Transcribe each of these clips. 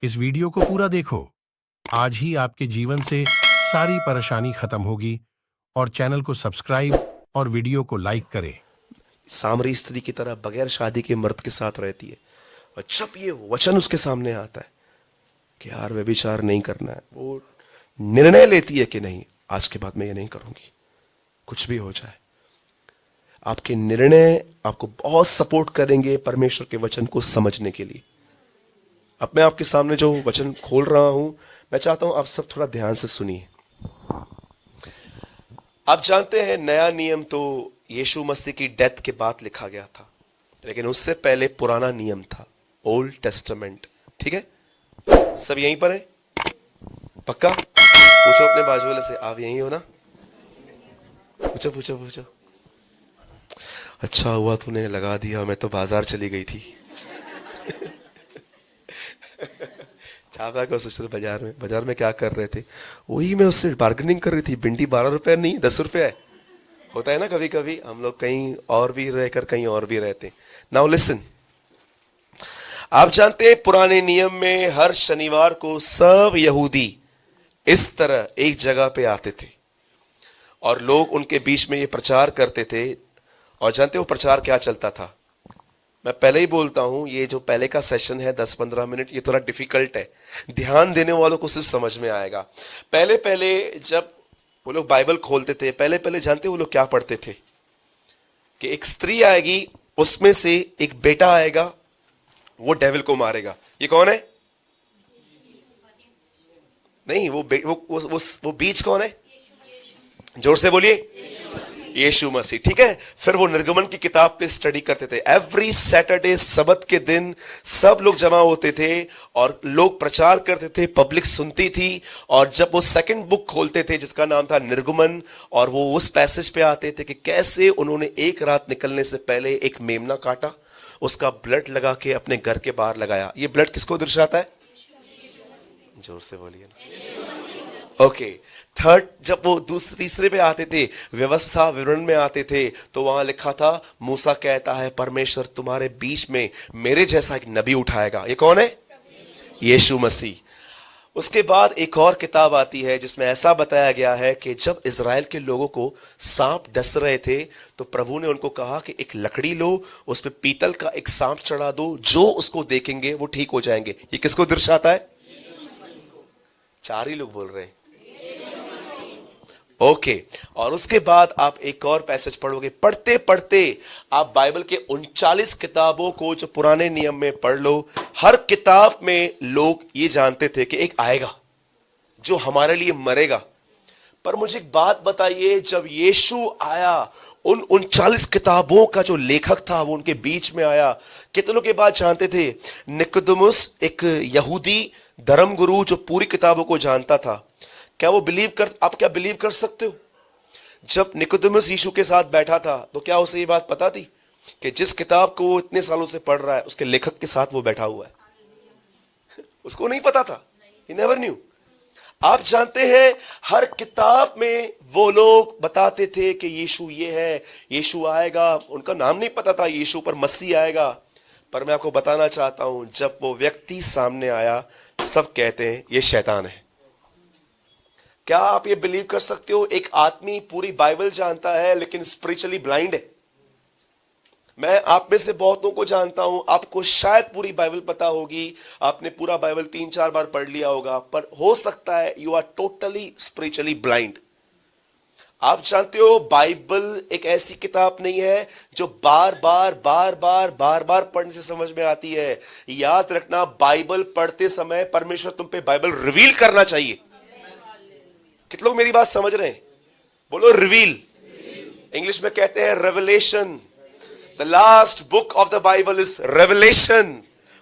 इस वीडियो को पूरा देखो। आज ही आपके जीवन से सारी परेशानी खत्म होगी और चैनल को सब्सक्राइब और वीडियो को लाइक करें। सामरी स्त्री की तरह बगैर शादी के मर्द के साथ रहती है, और जब ये वचन उसके सामने आता है कि यार व्यभिचार नहीं करना है, वो निर्णय लेती है कि नहीं, आज के बाद मैं ये नहीं करूंगी, कुछ भी हो जाए। आपके निर्णय आपको बहुत सपोर्ट करेंगे परमेश्वर के वचन को समझने के लिए। अब मैं आपके सामने जो वचन खोल रहा हूं, मैं चाहता हूं आप सब थोड़ा ध्यान से सुनिए। आप जानते हैं नया नियम तो यीशु मसीह की डेथ के बाद लिखा गया था, लेकिन उससे पहले पुराना नियम था, ओल्ड टेस्टामेंट। ठीक है, सब यहीं पर है? पक्का? पूछो अपने बाजू वाले से, आप यहीं हो ना? पूछो पूछो पूछो। अच्छा हुआ तूने लगा दिया, मैं तो बाजार चली गई थी। छापा को सोच रहे बाजार में क्या कर रहे थे? वही मैं उससे बार्गेनिंग कर रही थी, भिंडी 12 रुपए नहीं 10 रुपए है। होता है ना कभी कभी, हम लोग कहीं और भी रहकर कहीं और भी रहते। नाउ लिसन, आप जानते हैं पुराने नियम में हर शनिवार को सब यहूदी इस तरह एक जगह पे आते थे और लोग उनके बीच में ये प्रचार करते थे। और जानते हो प्रचार क्या चलता था? मैं पहले ही बोलता हूं, ये जो पहले का सेशन है 10-15 मिनट, ये थोड़ा डिफिकल्ट है, ध्यान देने वालों को सिर्फ समझ में आएगा। पहले पहले जब वो लोग बाइबल खोलते थे, पहले पहले जानते वो लोग क्या पढ़ते थे? कि एक स्त्री आएगी, उसमें से एक बेटा आएगा, वो डेविल को मारेगा। ये कौन है? नहीं, वो बीज कौन है? जोर से बोलिए, यीशु मसीह। ठीक है, फिर वो निर्गमन की किताब पे स्टडी करते थे। एवरी सैटरडे, सबत के दिन सब लोग जमा होते थे और लोग प्रचार करते थे, पब्लिक सुनती थी। और जब वो सेकंड बुक खोलते थे जिसका नाम था निर्गमन, और वो उस पैसेज पे आते थे कि कैसे उन्होंने एक रात निकलने से पहले एक मेमना काटा, उसका ब्लड लगा के अपने घर के बाहर लगाया। ये ब्लड किसको दर्शाता है? जोर से बोलिए ना। ओके, थर्ड, जब वो तीसरे पे आते थे, व्यवस्था विवरण में आते थे, तो वहां लिखा था, मूसा कहता है परमेश्वर तुम्हारे बीच में मेरे जैसा एक नबी उठाएगा। ये कौन है? यीशु मसीह। उसके बाद एक और किताब आती है जिसमें ऐसा बताया गया है कि जब इजराइल के लोगों को सांप डस रहे थे, तो प्रभु ने उनको कहा कि एक लकड़ी लो, उस पर पीतल का एक सांप चढ़ा दो, जो उसको देखेंगे वो ठीक हो जाएंगे। ये किसको दर्शाता है? चार ही लोग बोल रहे हैं। ओके, और उसके बाद आप एक और पैसेज पढ़ोगे। पढ़ते पढ़ते आप बाइबल के 39 किताबों को जो पुराने नियम में पढ़ लो, हर किताब में लोग ये जानते थे कि एक आएगा जो हमारे लिए मरेगा। पर मुझे एक बात बताइए, जब यीशु आया, उन 39 किताबों का जो लेखक था वो उनके बीच में आया, कितनों के बाद जानते थे? निकोदेमुस, एक यहूदी धर्मगुरु जो पूरी किताबों को जानता था, क्या वो आप क्या बिलीव कर सकते हो? जब निकोदेमुस यीशु के साथ बैठा था, तो क्या उसे ये बात पता थी कि जिस किताब को वो इतने सालों से पढ़ रहा है, उसके लेखक के साथ वो बैठा हुआ है? उसको नहीं पता था, he never knew। आप जानते हैं, हर किताब में वो लोग बताते थे कि यीशु ये है, यीशु आएगा। उनका नाम नहीं पता था यीशु, पर मसीह आएगा। पर मैं आपको बताना चाहता हूं, जब वो व्यक्ति सामने आया, सब कहते हैं ये शैतान है। क्या आप ये बिलीव कर सकते हो? एक आदमी पूरी बाइबल जानता है लेकिन स्पिरिचुअली ब्लाइंड है। मैं आप में से बहुतों को जानता हूं, आपको शायद पूरी बाइबल पता होगी, आपने पूरा बाइबल 3-4 बार पढ़ लिया होगा, पर हो सकता है you are totally spiritually blind. आप जानते हो, बाइबल एक ऐसी किताब नहीं है जो बार बार पढ़ने से समझ में आती है। याद रखना, बाइबल पढ़ते समय परमेश्वर तुम पे बाइबल रिवील करना चाहिए। कितने लोग मेरी बात समझ रहे हैं? बोलो रिवील। इंग्लिश में कहते हैं revelation. The last book of the Bible is revelation,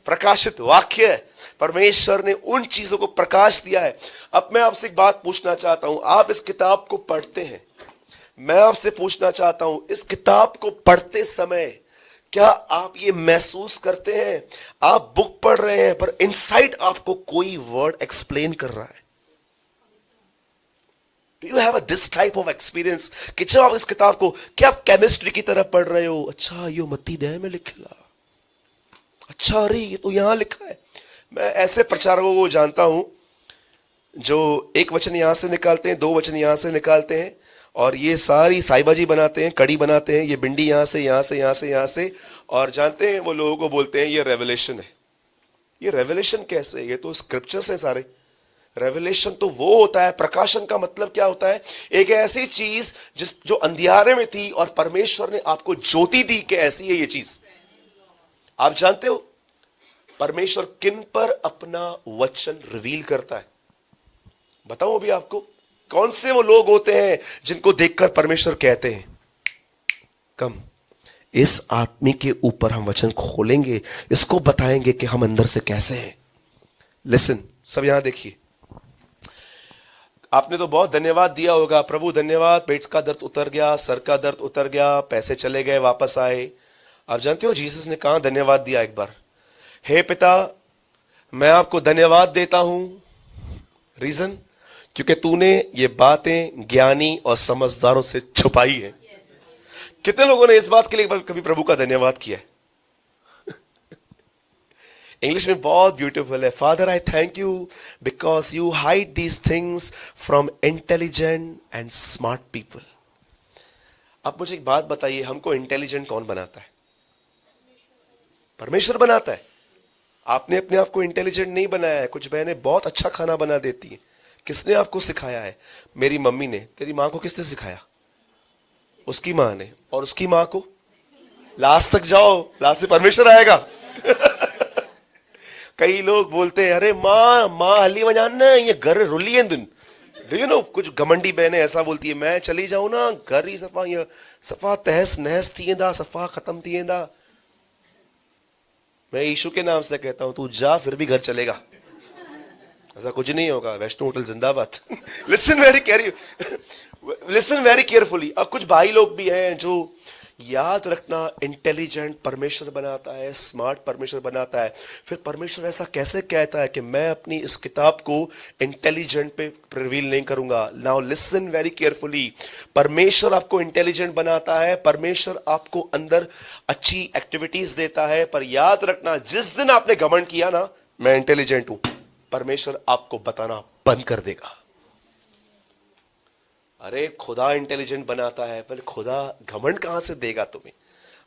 प्रकाशित वाक्य। परमेश्वर ने उन चीजों को प्रकाश दिया है। अब मैं आपसे एक बात पूछना चाहता हूं, आप इस किताब को पढ़ते हैं, मैं आपसे पूछना चाहता हूं, इस किताब को पढ़ते समय क्या आप ये महसूस करते हैं, आप बुक पढ़ रहे हैं पर इनसाइड आपको कोई वर्ड एक्सप्लेन कर रहा है? Do you have this type of experience कि जब आप इस किताब को, क्या आप केमिस्ट्री की तरह पढ़ रहे हो? अच्छा, यो मत्ती 10 में लिखा, अच्छा अरे ये तो यहां लिखा है। मैं ऐसे प्रचारकों को जानता हूं जो एक वचन यहां से निकालते हैं, 2 वचन यहां से निकालते हैं और ये सारी साईबाजी बनाते हैं, कड़ी बनाते हैं, ये बिंडी यहां से यहां से यहां से यहां से, और जानते हैं वो लोगों को बोलते हैं ये रेवलेशन है। ये रेवलेशन कैसे है? ये तो स्क्रिप्चर्स है सारे। रेवलेशन तो वो होता है, प्रकाशन का मतलब क्या होता है? एक ऐसी चीज जो अंधियारे में थी और परमेश्वर ने आपको ज्योति दी कि ऐसी है ये चीज। आप जानते हो परमेश्वर किन पर अपना वचन रिवील करता है? बताऊं अभी आपको कौन से वो लोग होते हैं जिनको देखकर परमेश्वर कहते हैं कम इस आदमी के ऊपर हम वचन खोलेंगे, इसको बताएंगे कि हम अंदर से कैसे हैं। लिसन, सब यहां देखिए। आपने तो बहुत धन्यवाद दिया होगा, प्रभु धन्यवाद, पेट का दर्द उतर गया, सर का दर्द उतर गया, पैसे चले गए, वापस आए। आप जानते हो जीसस ने कहां धन्यवाद दिया? एक बार, हे पिता मैं आपको धन्यवाद देता हूं। रीजन? क्योंकि तूने ये बातें ज्ञानी और समझदारों से छुपाई है। कितने लोगों ने इस बात के लिए कभी प्रभु का धन्यवाद किया है? इंग्लिश में बहुत ब्यूटीफुल है, father I thank you because you hide these things from intelligent and smart people. अब मुझे एक बात बताइए, हमको इंटेलिजेंट कौन बनाता है? परमेश्वर बनाता है। आपने अपने आप को इंटेलिजेंट नहीं बनाया है। कुछ बहनें बहुत अच्छा खाना बना देती हैं। किसने आपको सिखाया है? मेरी मम्मी ने। तेरी माँ को किसने सिखाया? उसकी माँ ने। और उसकी माँ को? लास्ट तक जाओ, लास्ट से परमेश्वर आएगा। कई लोग बोलते हैं अरे माँ हल्ली बजाना, ये घर रुली है दिन। डू यू नो, कुछ घमंडी बहनें ऐसा बोलती है, मैं चली जाऊं ना घर ही सफा, ये सफा तहस नहस थिएंदा, सफा खत्म थिएंदा। मैं यीशु के नाम से कहता हूं, तू जा, फिर भी घर चलेगा। ऐसा कुछ नहीं होगा। वैष्णो होटल जिंदाबाद। Listen very carefully. अब कुछ भाई लोग भी हैं जो, याद रखना, इंटेलिजेंट परमेश्वर बनाता है, स्मार्ट परमेश्वर बनाता है। फिर परमेश्वर ऐसा कैसे कहता है कि मैं अपनी इस किताब को इंटेलिजेंट पे रिवील नहीं करूंगा? Now listen very carefully. परमेश्वर आपको इंटेलिजेंट बनाता है, परमेश्वर आपको अंदर अच्छी एक्टिविटीज देता है, पर याद रखना जिस दिन आपने घमंड किया ना मैं इंटेलिजेंट हूं, परमेश्वर आपको बताना बंद कर देगा। अरे खुदा इंटेलिजेंट बनाता है, पर खुदा घमंड कहां से देगा तुम्हें?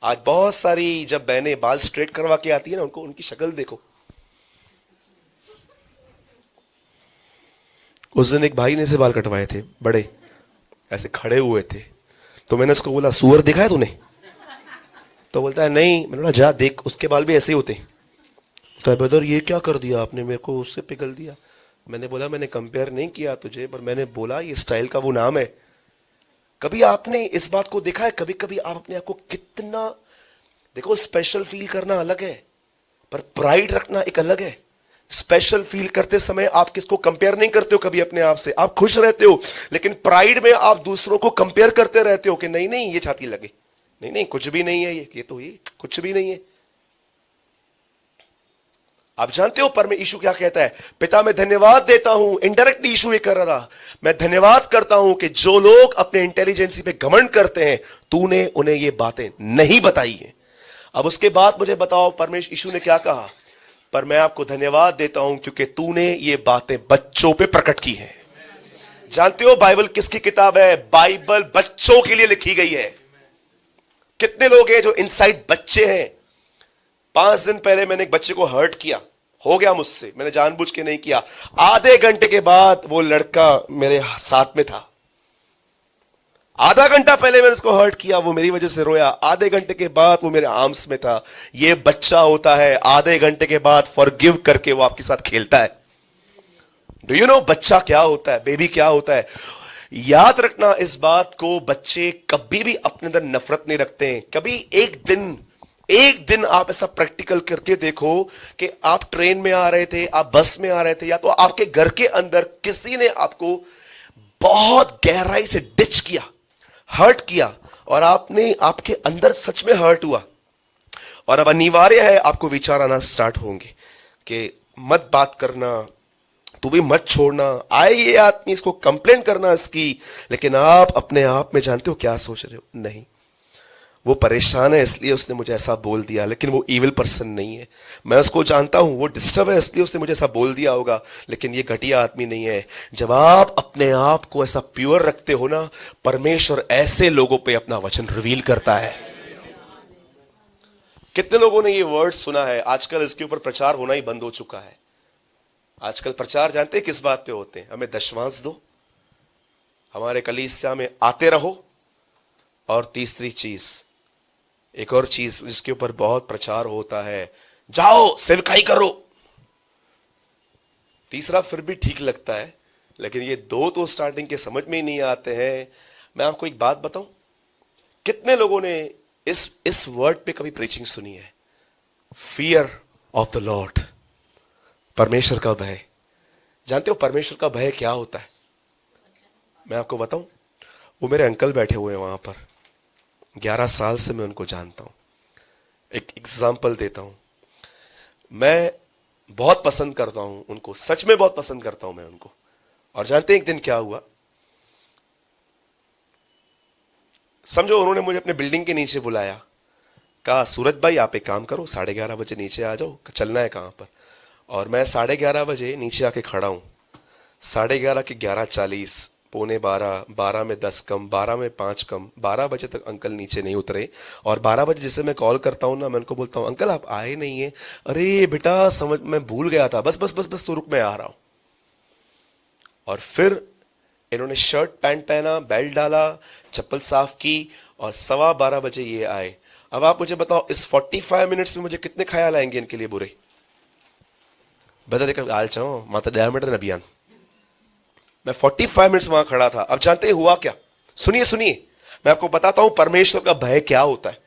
आज बहुत सारी जब बहनें बाल स्ट्रेट करवा के आती है ना, उनको उनकी शक्ल देखो। उस दिन एक भाई ने से बाल कटवाए थे, बड़े ऐसे खड़े हुए थे, तो मैंने उसको बोला सुअर देखा है तूने? तो बोलता है नहीं। मैंने बोला जा देख, उसके बाल भी ऐसे ही होते हैं। तो ब्रदर ये क्या कर दिया आपने, मेरे को उससे पिघल दिया। मैंने बोला मैंने कंपेयर नहीं किया तुझे, पर मैंने बोला ये स्टाइल का वो नाम है। कभी आपने इस बात को देखा है? कभी कभी आप अपने आप को कितना, देखो स्पेशल फील करना अलग है, पर प्राइड रखना एक अलग है। स्पेशल फील करते समय आप किसको कंपेयर नहीं करते हो कभी अपने आप से, आप खुश रहते हो, लेकिन प्राइड में आप दूसरों को कंपेयर करते रहते हो कि नहीं नहीं ये छाती लगे, नहीं नहीं कुछ भी नहीं है, ये तो ये कुछ भी नहीं है। आप जानते हो पर में यीशु क्या कहता है? पिता मैं धन्यवाद देता हूं। इनडायरेक्ट यीशु ये कर रहा, मैं धन्यवाद करता हूं कि जो लोग अपने इंटेलिजेंसी पे घमंड करते हैं, तूने उन्हें ये बातें नहीं बताई हैं। अब उसके बाद मुझे बताओ परमेश्वर यीशु ने क्या कहा? पर मैं आपको धन्यवाद देता हूं क्योंकि तूने ये बातें बच्चों पे प्रकट की हैं। जानते हो बाइबल किसकी किताब है? बाइबल बच्चों के लिए लिखी गई है। कितने लोग हैं जो इनसाइड बच्चे हैं? 5 दिन पहले मैंने एक बच्चे को हर्ट किया, हो गया मुझसे, मैंने जानबूझ के नहीं किया। आधे घंटे के बाद वो लड़का मेरे साथ में था। आधा घंटा पहले मैंने उसको हर्ट किया, वो मेरी वजह से रोया। आधे घंटे के बाद वो मेरे आर्म्स में था। ये बच्चा होता है, आधे घंटे के बाद फॉरगिव करके वो आपके साथ खेलता है। डू यू नो बच्चा क्या होता है, बेबी क्या होता है? याद रखना इस बात को, बच्चे कभी भी अपने अंदर नफरत नहीं रखते हैं। कभी एक दिन आप ऐसा प्रैक्टिकल करके देखो कि आप ट्रेन में आ रहे थे, आप बस में आ रहे थे, या तो आपके घर के अंदर किसी ने आपको बहुत गहराई से डिच किया, हर्ट किया, और आपके अंदर सच में हर्ट हुआ, और अब अनिवार्य है आपको विचार आना स्टार्ट होंगे कि मत बात करना, तू भी मत छोड़ना, आए ये आदमी, इसको कंप्लेन करना इसकी, लेकिन आप अपने आप में जानते हो क्या सोच रहे हो? नहीं, वो परेशान है इसलिए उसने मुझे ऐसा बोल दिया, लेकिन वो इविल पर्सन नहीं है। मैं उसको जानता हूं, वो डिस्टर्ब है इसलिए उसने मुझे ऐसा बोल दिया होगा, लेकिन ये घटिया आदमी नहीं है। जब आप अपने आप को ऐसा प्योर रखते हो ना, परमेश्वर ऐसे लोगों पे अपना वचन रिवील करता है। कितने लोगों ने ये वर्ड सुना है? आजकल इसके ऊपर प्रचार होना ही बंद हो चुका है। आजकल प्रचार जानते हैं किस बात पे होते हैं? हमें दशमांश दो, हमारे कलीसिया में आते रहो, और तीसरी चीज, एक और चीज जिसके ऊपर बहुत प्रचार होता है, जाओ सेवकाई करो। तीसरा फिर भी ठीक लगता है, लेकिन ये दो तो स्टार्टिंग के समझ में ही नहीं आते हैं। मैं आपको एक बात बताऊं, कितने लोगों ने इस वर्ड पे कभी प्रीचिंग सुनी है? फियर ऑफ द लॉर्ड, परमेश्वर का भय। जानते हो परमेश्वर का भय क्या होता है? मैं आपको बताऊं, वो मेरे अंकल बैठे हुए हैं वहां पर, 11 साल से मैं उनको जानता हूं। एक एग्जाम्पल देता हूं, मैं बहुत पसंद करता हूं उनको, सच में बहुत पसंद करता हूं मैं उनको। और जानते हैं एक दिन क्या हुआ? समझो उन्होंने मुझे अपने बिल्डिंग के नीचे बुलाया, कहा सूरज भाई आप एक काम करो, 11:30 बजे नीचे आ जाओ, चलना है कहां पर? और मैं 11:30 बजे नीचे आके खड़ा हूं। 11:30 के 11:40, पौने 12, 12 में 10 कम, 12 में 5 कम, 12 बजे तक अंकल नीचे नहीं उतरे। और 12 बजे जिसे मैं कॉल करता हूँ ना, मैं उनको बोलता हूँ अंकल आप आए नहीं है। अरे बेटा समझ, मैं भूल गया था, बस बस बस बस तो रुक, मैं आ रहा हूँ। और फिर इन्होंने शर्ट पैंट पहना, बेल्ट डाला, चप्पल साफ की, और 12:15 बजे ये आए। अब आप मुझे बताओ इस 45 मिनट्स में मुझे कितने ख्याल आएंगे इनके लिए बुरे? बता आल चाहो माता 10 मिनट अभियान। मैं 45 मिनट्स वहां खड़ा था। अब जानते हुआ क्या? सुनिए सुनिए, मैं आपको बताता हूं परमेश्वर का भय क्या होता है।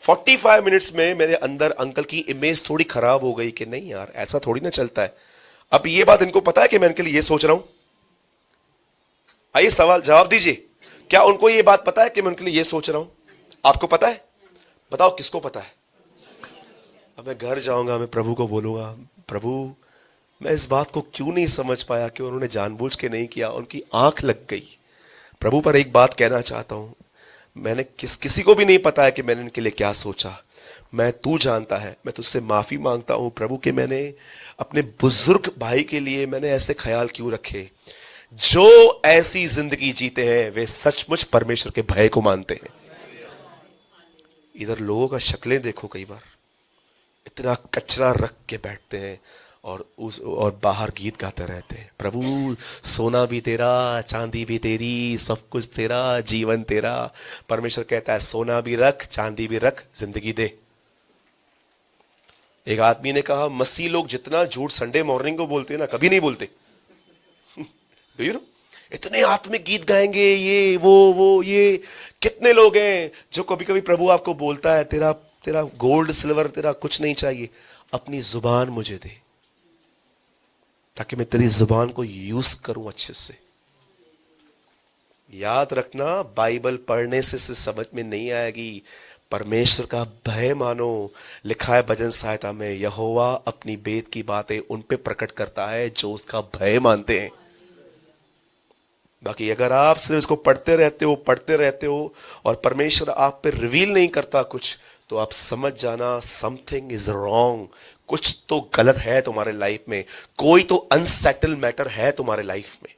45 मिनट्स में मेरे अंदर अंकल की इमेज थोड़ी खराब हो गई कि नहीं यार ऐसा थोड़ी ना चलता है। अब ये बात इनको पता है कि मैं इनके लिए ये सोच रहा हूं? आइए सवाल जवाब दीजिए, क्या उनको ये बात पता है कि मैं उनके लिए ये सोच रहा हूं? आपको पता है? बताओ किसको पता है? अब मैं घर जाऊंगा, मैं प्रभु को बोलूंगा, प्रभु मैं इस बात को क्यों नहीं समझ पाया कि उन्होंने जानबूझ के नहीं किया, उनकी आंख लग गई। प्रभु पर एक बात कहना चाहता हूं, मैंने किसी को भी नहीं पता है कि मैंने इनके लिए क्या सोचा। मैं, तू जानता है। मैं तुझसे माफी मांगता हूं प्रभु कि मैंने अपने बुजुर्ग भाई के लिए मैंने ऐसे ख्याल क्यों रखे। जो ऐसी जिंदगी जीते हैं वे सचमुच परमेश्वर के भय को मानते हैं। इधर लोगों का शक्लें देखो, कई बार इतना कचरा रख के बैठते हैं और बाहर गीत गाते रहते हैं, प्रभु सोना भी तेरा, चांदी भी तेरी, सब कुछ तेरा, जीवन तेरा। परमेश्वर कहता है सोना भी रख, चांदी भी रख, जिंदगी दे। एक आदमी ने कहा मसीह लोग जितना झूठ संडे मॉर्निंग को बोलते हैं ना, कभी नहीं बोलते। Do you know? इतने आत्मिक गीत गाएंगे, ये वो ये। कितने लोग हैं जो कभी कभी प्रभु आपको बोलता है तेरा तेरा गोल्ड सिल्वर तेरा कुछ नहीं चाहिए, अपनी जुबान मुझे दे ताकि मैं तेरी जुबान को यूज करूं अच्छे से। याद रखना, बाइबल पढ़ने से समझ में नहीं आएगी, परमेश्वर का भय मानो। लिखा है भजन सहायता में, यहोवा अपनी बेद की बातें उन पे प्रकट करता है जो उसका भय मानते हैं। बाकी अगर आप सिर्फ इसको पढ़ते रहते हो और परमेश्वर आप पे रिवील नहीं करता कुछ, तो आप समझ जाना समथिंग इज रॉन्ग। कुछ तो गलत है तुम्हारे लाइफ में, कोई तो अनसेटल मैटर है तुम्हारे लाइफ में।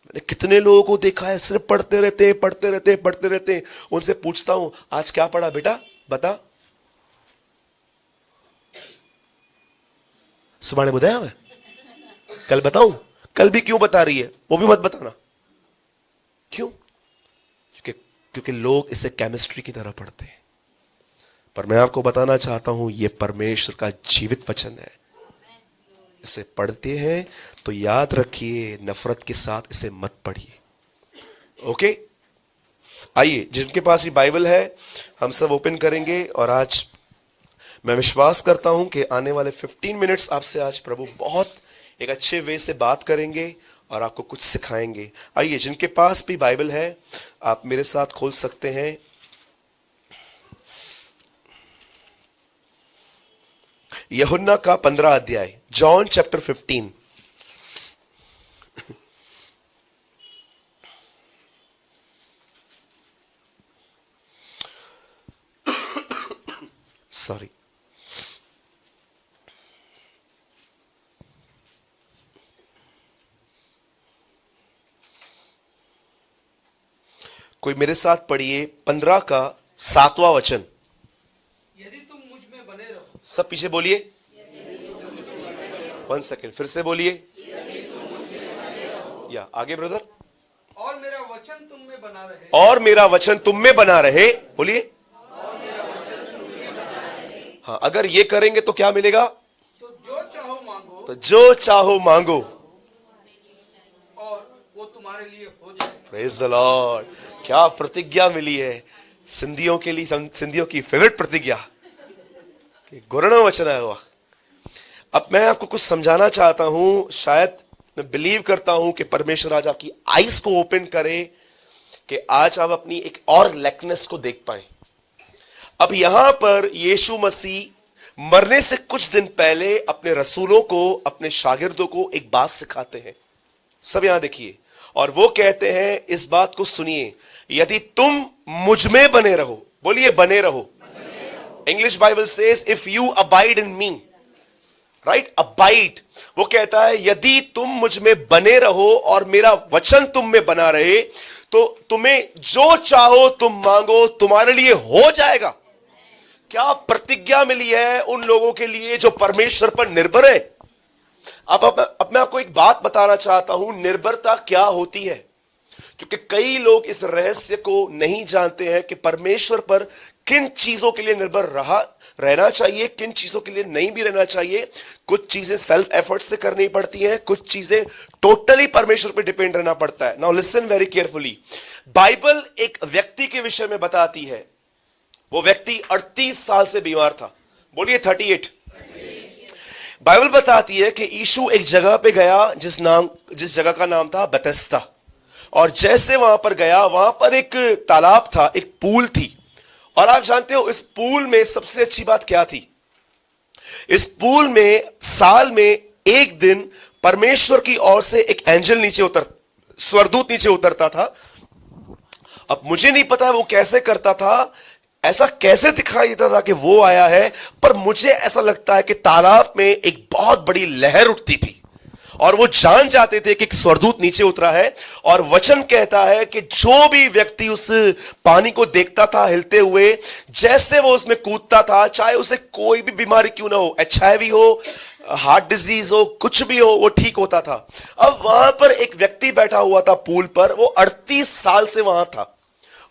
मैंने कितने लोगों को देखा है सिर्फ पढ़ते रहते। उनसे पूछता हूं आज क्या पढ़ा बेटा, बता। सुबह बताया मैं, कल बताऊं? कल भी क्यों बता रही है, वो भी मत बताना। क्यों? क्योंकि लोग इसे केमिस्ट्री की तरह पढ़ते हैं। पर मैं आपको बताना चाहता हूं यह परमेश्वर का जीवित वचन है। इसे पढ़ते हैं तो याद रखिए, नफरत के साथ इसे मत पढ़िए। ओके, आइए जिनके पास ये बाइबल है हम सब ओपन करेंगे। और आज मैं विश्वास करता हूं कि आने वाले 15 मिनट्स आपसे आज प्रभु बहुत एक अच्छे वे से बात करेंगे और आपको कुछ सिखाएंगे। आइए जिनके पास भी बाइबल है आप मेरे साथ खोल सकते हैं यूहन्ना का 15 अध्याय, जॉन चैप्टर 15। सॉरी, कोई मेरे साथ पढ़िए 15 का 7वां वचन। यदि तुम मुझ में बने रहो। सब पीछे बोलिए, 1 सेकेंड, फिर से बोलिए, या आगे ब्रदर। और मेरा वचन तुम में बना रहे। और मेरा वचन तुम में बना रहे, बोलिए। हाँ, अगर ये करेंगे तो क्या मिलेगा? तो जो चाहो मांगो तो जो चाहो मांगो और वो तुम्हारे लिए हो जाए। Praise the Lord. क्या प्रतिज्ञा मिली है सिंधियों के लिए, सिंधियों की फेवरेट प्रतिज्ञा, गुरणो वचन है हुआ। अब मैं आपको कुछ समझाना चाहता हूं, शायद मैं बिलीव करता हूं कि परमेश्वर आज आपकी आईज को ओपन करे कि आज आप अपनी एक और लाइकनेस को देख पाए। अब यहां पर यीशु मसीह मरने से कुछ दिन पहले अपने रसूलों को, अपने शागिर्दों को एक बात सिखाते हैं। सब यहां देखिए, और वो कहते हैं, इस बात को सुनिए, यदि तुम मुझ में बने रहो, बोलिए बने रहो। English Bible says if you abide in me, right, abide. वो कहता है यदि तुम मुझ में बने रहो और मेरा वचन तुम में बना रहे तो तुम्हें जो चाहो तुम मांगो, तुम्हारे लिए हो जाएगा। क्या प्रतिज्ञा मिली है उन लोगों के लिए जो परमेश्वर पर निर्भर है। अब मैं आपको एक बात बताना चाहता हूं, निर्भरता क्या होती है, क्योंकि कई लोग इस रहस्य को नहीं जानते हैं कि परमेश्वर पर किन चीजों के लिए निर्भर रहना चाहिए, किन चीजों के लिए नहीं भी रहना चाहिए। कुछ चीजें सेल्फ एफर्ट से करनी पड़ती हैं, कुछ चीजें टोटली परमेश्वर पे डिपेंड रहना पड़ता है। Now listen very carefully. Bible एक व्यक्ति के विषय में बताती है, वो व्यक्ति 38 साल से बीमार था, बोलिए 38। बाइबल बताती है कि यीशु एक जगह पे गया जिस जगह का नाम था बेथेस्दा, और जैसे वहां पर गया, वहां पर एक तालाब था, एक पूल थी। और आप जानते हो इस पूल में सबसे अच्छी बात क्या थी? इस पूल में साल में एक दिन परमेश्वर की ओर से एक एंजल स्वर्गदूत नीचे उतरता था। अब मुझे नहीं पता वो कैसे करता था, ऐसा कैसे दिखाई देता था कि वो आया है, पर मुझे ऐसा लगता है कि तालाब में एक बहुत बड़ी लहर उठती थी और वो जान जाते थे कि एक स्वर्गदूत नीचे उतरा है। और वचन कहता है कि जो भी व्यक्ति उस पानी को देखता था हिलते हुए, जैसे वो उसमें कूदता था, चाहे उसे कोई भी बीमारी क्यों ना हो, HIV हो, हार्ट डिजीज हो, कुछ भी हो, वो ठीक होता था। अब वहां पर एक व्यक्ति बैठा हुआ था पूल पर, वो 38 साल से वहां था।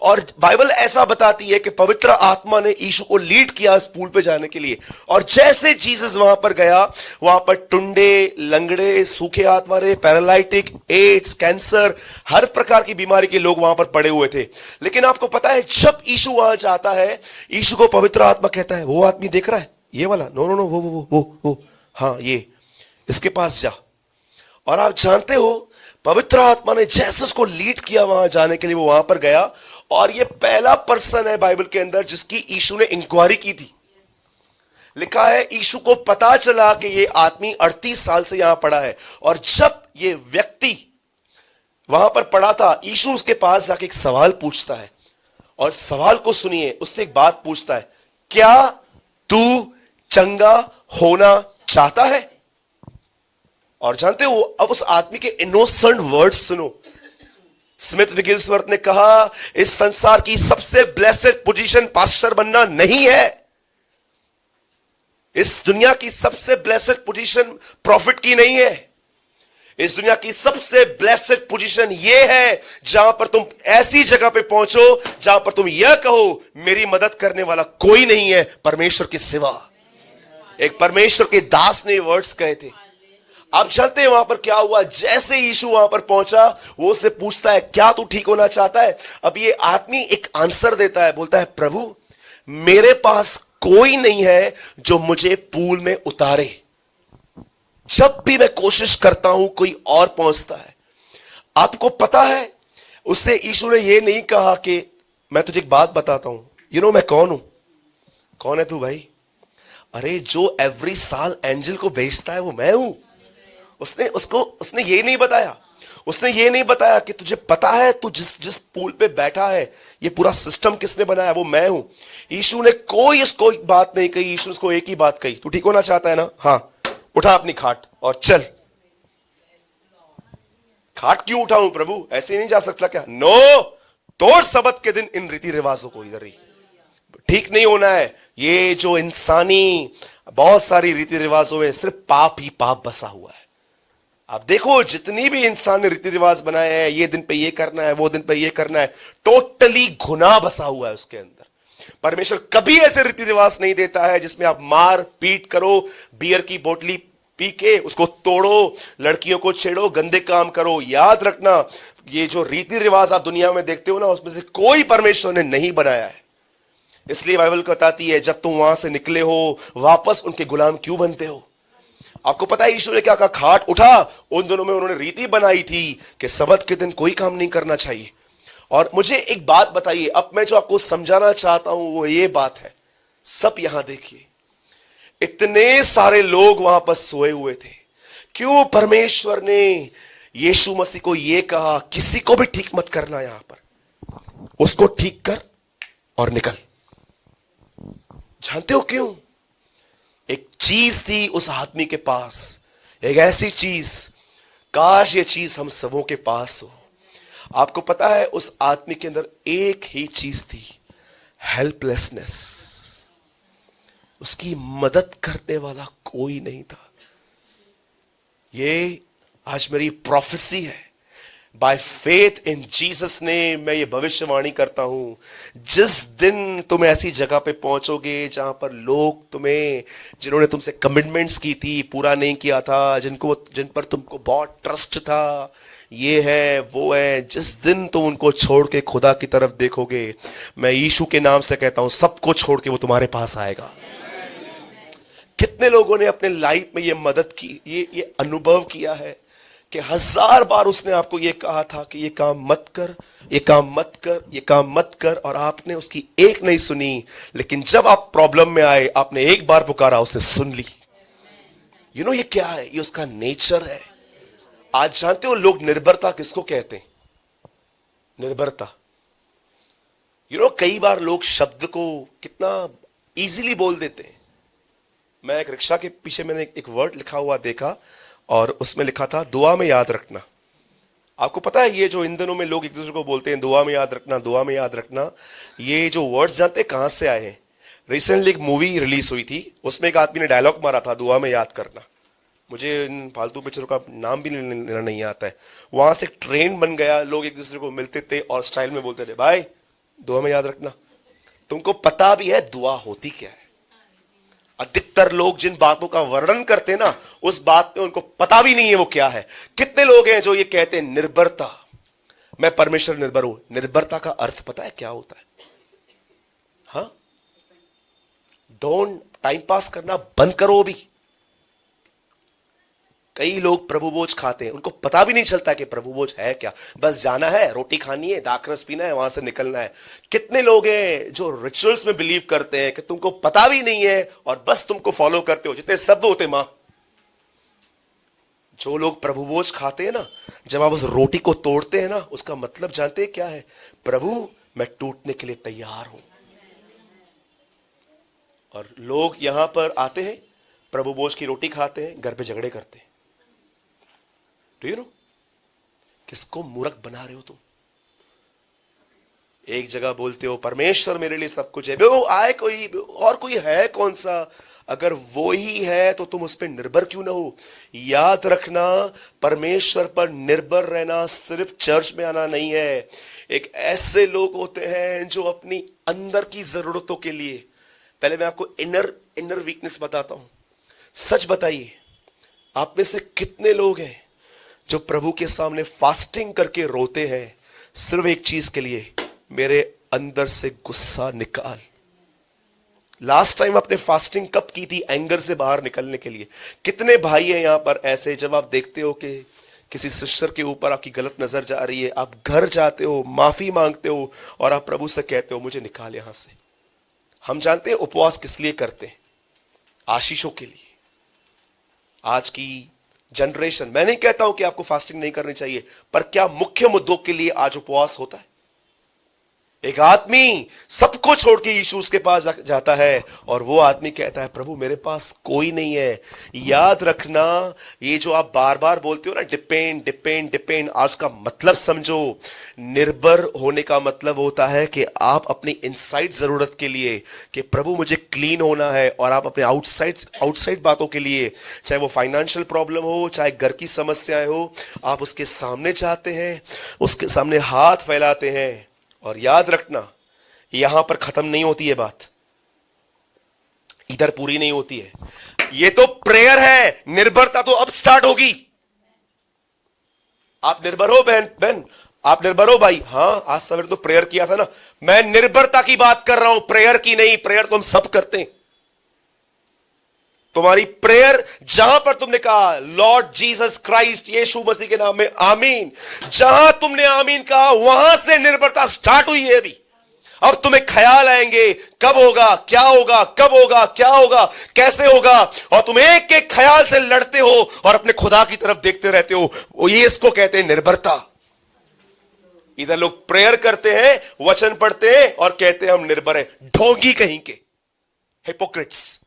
और बाइबल ऐसा बताती है कि पवित्र आत्मा ने यीशु को लीड किया इस पूल पे जाने के लिए। और जैसे जीसस वहां पर गया, वहां पर टुंडे, लंगड़े, सूखे हाथ वाले, पैरालाइटिक, एड्स, कैंसर, हर प्रकार की बीमारी के लोग वहां पर पड़े हुए थे। लेकिन आपको पता है, जब यीशु वहां जाता है, यीशु को पवित्र आत्मा कहता है, वो आदमी देख रहा है, ये वाला, नो नो नो, वो, हाँ, ये, इसके पास जा। और आप जानते हो, पवित्र आत्मा ने जैसे उसको लीड किया वहां जाने के लिए, वो वहां पर गया। और ये पहला पर्सन है बाइबल के अंदर जिसकी यीशु ने इंक्वायरी की थी। लिखा है यीशु को पता चला कि ये आदमी 38 साल से यहां पड़ा है। और जब ये व्यक्ति वहां पर पड़ा था, यीशु उसके पास जाके एक सवाल पूछता है, और सवाल को सुनिए, उससे एक बात पूछता है, क्या तू चंगा होना चाहता है? और जानते हो, अब उस आदमी के इनोसेंट वर्ड्स सुनो। स्मिथ विगिल्सवर्थ ने कहा, इस संसार की सबसे ब्लेसेड पोजीशन पास्टर बनना नहीं है। इस दुनिया की सबसे ब्लेसेड पोजीशन प्रॉफिट की नहीं है। इस दुनिया की सबसे ब्लेसेड पोजीशन यह है जहां पर तुम ऐसी जगह पे पहुंचो जहां पर तुम यह कहो, मेरी मदद करने वाला कोई नहीं है परमेश्वर के सिवा। एक परमेश्वर के दास ने वर्ड्स कहे थे। आप जानते हैं वहां पर क्या हुआ? जैसे यीशु वहां पर पहुंचा, वो उससे पूछता है, क्या तू ठीक होना चाहता है? अब ये आदमी एक आंसर देता है, बोलता है, प्रभु, मेरे पास कोई नहीं है जो मुझे पूल में उतारे। जब भी मैं कोशिश करता हूं, कोई और पहुंचता है। आपको पता है, उससे यीशु ने यह नहीं कहा कि मैं तुझे एक बात बताता हूं, मैं कौन हूं। कौन है तू भाई? अरे, जो एवरी साल एंजल को भेजता है वो मैं हूं। उसने ये नहीं बताया। उसने ये नहीं बताया कि तुझे पता है तू जिस जिस पूल पे बैठा है, ये पूरा सिस्टम किसने बनाया, वो मैं हूं। यीशु ने कोई उसको एक बात नहीं कही, यीशु ने उसको एक ही बात कही, तू ठीक होना चाहता है ना, हाँ उठा अपनी खाट और चल। खाट क्यों उठाऊं प्रभु, ऐसे ही नहीं जा सकता क्या? नो, तोड़ सबत के दिन इन रीति रिवाजों को, इधर ही ठीक नहीं होना है। ये जो इंसानी बहुत सारी रीति रिवाजों में सिर्फ पाप ही पाप बसा हुआ है। आप देखो जितनी भी इंसान ने रीति रिवाज बनाए हैं, ये दिन पे ये करना है, वो दिन पे ये करना है, टोटली गुनाह बसा हुआ है उसके अंदर। परमेश्वर कभी ऐसे रीति रिवाज नहीं देता है जिसमें आप मार पीट करो, बियर की बोतली पी के उसको तोड़ो, लड़कियों को छेड़ो, गंदे काम करो। याद रखना, ये जो रीति रिवाज आप दुनिया में देखते हो ना, उसमें से कोई परमेश्वर ने नहीं बनाया है। इसलिए बाइबल को बताती है, जब तुम वहां से निकले हो वापस उनके गुलाम क्यों बनते हो? आपको पता है यीशु ने क्या कहा? खाट उठा। उन दिनों में उन्होंने रीति बनाई थी कि सबत के दिन कोई काम नहीं करना चाहिए। और मुझे एक बात बताइए, अब मैं जो आपको समझाना चाहता हूं वो ये बात है, सब यहां देखिए, इतने सारे लोग वहां पर सोए हुए थे, क्यों परमेश्वर ने यीशु मसीह को यह कहा किसी को भी ठीक मत करना, यहां पर उसको ठीक कर और निकल? जानते हो क्यों? एक चीज थी उस आदमी के पास, एक ऐसी चीज, काश ये चीज हम सबों के पास हो। आपको पता है उस आदमी के अंदर एक ही चीज थी, हेल्पलेसनेस। उसकी मदद करने वाला कोई नहीं था। ये आज मेरी प्रोफेसी है, by faith in Jesus name मैं ये भविष्यवाणी करता हूं, जिस दिन तुम ऐसी जगह पे पहुंचोगे जहां पर लोग तुम्हें, जिन्होंने तुमसे कमिटमेंट्स की थी, पूरा नहीं किया था, जिन पर तुमको बहुत ट्रस्ट था, ये है वो है, जिस दिन तुम उनको छोड़ के खुदा की तरफ देखोगे, मैं यीशु के नाम से कहता हूं, सबको छोड़ के वो तुम्हारे पास आएगा। कितने लोगों ने अपने लाइफ में ये मदद की, ये अनुभव किया है कि 1000 बार उसने आपको ये कहा था कि ये काम मत कर, ये काम मत कर, ये काम मत कर, और आपने उसकी एक नहीं सुनी, लेकिन जब आप प्रॉब्लम में आए आपने एक बार पुकारा, उसने सुन ली। यू नो ये क्या है? ये उसका नेचर है। आज जानते हो लोग निर्भरता किसको कहते हैं? निर्भरता। यू नो कई बार लोग शब्द को कितना इजीली बोल देते हैं। मैं एक रिक्शा के पीछे मैंने एक वर्ड लिखा हुआ देखा, और उसमें लिखा था दुआ में याद रखना। आपको पता है ये जो इन दिनों में लोग एक दूसरे को बोलते हैं दुआ में याद रखना, दुआ में याद रखना, ये जो वर्ड्स जानते हैं कहां से आए हैं? रिसेंटली एक मूवी रिलीज हुई थी, उसमें एक आदमी ने डायलॉग मारा था दुआ में याद करना। मुझे इन फालतू पिक्चरों का नाम भी लेना नहीं आता है। वहां से एक ट्रेंड बन गया, लोग एक दूसरे को मिलते थे और स्टाइल में बोलते थे भाई दुआ में याद रखना। तुमको पता भी है दुआ होती क्या है? अधिकतर लोग जिन बातों का वर्णन करते हैं ना, उस बात में उनको पता भी नहीं है वो क्या है। कितने लोग हैं जो ये कहते हैं निर्भरता, मैं परमेश्वर निर्भर हूं। निर्भरता का अर्थ पता है क्या होता है? हाँ, डोंट टाइम पास करना बंद करो। भी कई लोग प्रभु भोज खाते हैं, उनको पता भी नहीं चलता कि प्रभु भोज है क्या, बस जाना है, रोटी खानी है, दाखरस पीना है, वहां से निकलना है। कितने लोग हैं जो रिचुअल्स में बिलीव करते हैं कि तुमको पता भी नहीं है और बस तुमको फॉलो करते हो, जितने शब्द होते मां। जो लोग प्रभु भोज खाते हैं ना, जब आप उस रोटी को तोड़ते हैं ना, उसका मतलब जानते हैं क्या है? प्रभु मैं टूटने के लिए तैयार हूं। और लोग यहां पर आते हैं, प्रभु भोज की रोटी खाते हैं, घर पे झगड़े करते हैं। Do you know? किसको मूर्ख बना रहे हो तुम? एक जगह बोलते हो परमेश्वर मेरे लिए सब कुछ है, वो आए कोई और कोई है कौन सा? अगर वो ही है तो तुम उस पर निर्भर क्यों ना हो? याद रखना, परमेश्वर पर निर्भर रहना सिर्फ चर्च में आना नहीं है। एक ऐसे लोग होते हैं जो अपनी अंदर की जरूरतों के लिए, पहले मैं आपको इनर वीकनेस बताता हूं। सच बताइए, आप में से कितने लोग हैं जो प्रभु के सामने फास्टिंग करके रोते हैं सिर्फ एक चीज के लिए, मेरे अंदर से गुस्सा निकाल। लास्ट टाइम आपने फास्टिंग कब की थी? एंगर से बाहर निकलने के लिए। कितने भाई हैं यहां पर ऐसे, जब आप देखते हो कि किसी सिस्टर के ऊपर आपकी गलत नजर जा रही है, आप घर जाते हो, माफी मांगते हो और आप प्रभु से कहते हो मुझे निकाल यहां से। हम जानते हैं उपवास किस लिए करते हैं? आशीषों के लिए। आज की जनरेशन। मैं नहीं कहता हूं कि आपको फास्टिंग नहीं करनी चाहिए, पर क्या मुख्य मुद्दों के लिए आज उपवास होता है? एक आदमी सबको छोड़ के यीशु उसके पास जाता है और वो आदमी कहता है, प्रभु मेरे पास कोई नहीं है। याद रखना, ये जो आप बार बार बोलते हो ना, डिपेंड डिपेंड डिपेंड, आज का मतलब समझो। निर्भर होने का मतलब होता है कि आप अपनी इनसाइड जरूरत के लिए, कि प्रभु मुझे क्लीन होना है, और आप अपने आउटसाइड बातों के लिए, चाहे वो फाइनेंशियल प्रॉब्लम हो, चाहे घर की समस्याएं हो, आप उसके सामने जाते हैं, उसके सामने हाथ फैलाते हैं। और याद रखना, यहां पर खत्म नहीं होती है बात, इधर पूरी नहीं होती है। ये तो प्रेयर है, निर्भरता तो अब स्टार्ट होगी। आप निर्भर हो बहन, आप निर्भर हो भाई? हां, आज सवेरे तो प्रेयर किया था ना। मैं निर्भरता की बात कर रहा हूं, प्रेयर की नहीं। प्रेयर तो हम सब करते हैं। तुम्हारी प्रेयर जहां पर तुमने कहा लॉर्ड जीसस क्राइस्ट, यीशु मसीह के नाम में आमीन, जहां तुमने आमीन कहा, वहां से निर्भरता स्टार्ट हुई है अभी। अब तुम्हें ख्याल आएंगे, कब होगा, क्या होगा, कब होगा, क्या होगा, कैसे होगा, और तुम एक एक ख्याल से लड़ते हो और अपने खुदा की तरफ देखते रहते हो। ये इसको कहते हैं निर्भरता। इधर लोग प्रेयर करते हैं, वचन पढ़ते हैं और कहते हैं हम निर्भर हैं। ढोंगी कहीं के, हिपोक्रिट्स,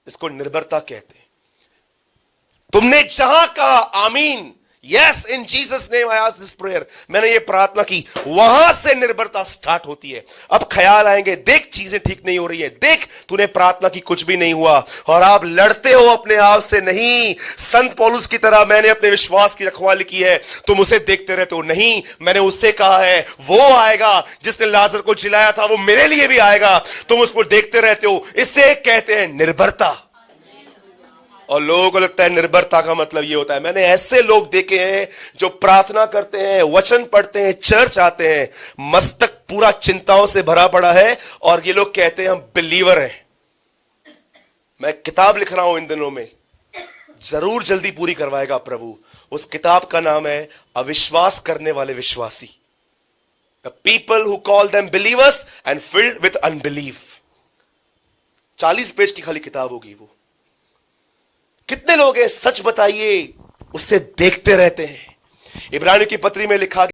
इसको निर्भरता कहते हैं। तुमने जहां कहा आमीन, yes in Jesus name I ask this prayer, मैंने ये प्रार्थना की, वहां से निर्भरता स्टार्ट होती है। अब ख्याल आएंगे, देख चीजें ठीक नहीं हो रही है, देख तूने प्रार्थना की कुछ भी नहीं हुआ, और आप लड़ते हो अपने आप से। नहीं, संत पौलुस की तरह मैंने अपने विश्वास की रखवाली की है, तुम उसे देखते रहते हो। नहीं, मैंने उससे कहा है वो आएगा जिसने लाजर को जिलाया था, वो मेरे लिए भी आएगा, तुम उसको देखते रहते हो। इसे कहते हैं निर्भरता। और लोगों को लगता है निर्भरता का मतलब ये होता है। मैंने ऐसे लोग देखे हैं जो प्रार्थना करते हैं, वचन पढ़ते हैं, चर्च आते हैं, मस्तक पूरा चिंताओं से भरा पड़ा है, और ये लोग कहते हैं हम बिलीवर हैं। मैं किताब लिख रहा हूं इन दिनों में, जरूर जल्दी पूरी करवाएगा प्रभु। उस किताब का नाम है अविश्वास करने वाले विश्वासी, the people who call them believers and filled with unbelief. 40 page की खाली किताब होगी वो। कितने लोग हैं, सच बताइए, उससे देखते रहते हैं। इब्रानियों की पत्री में लिखा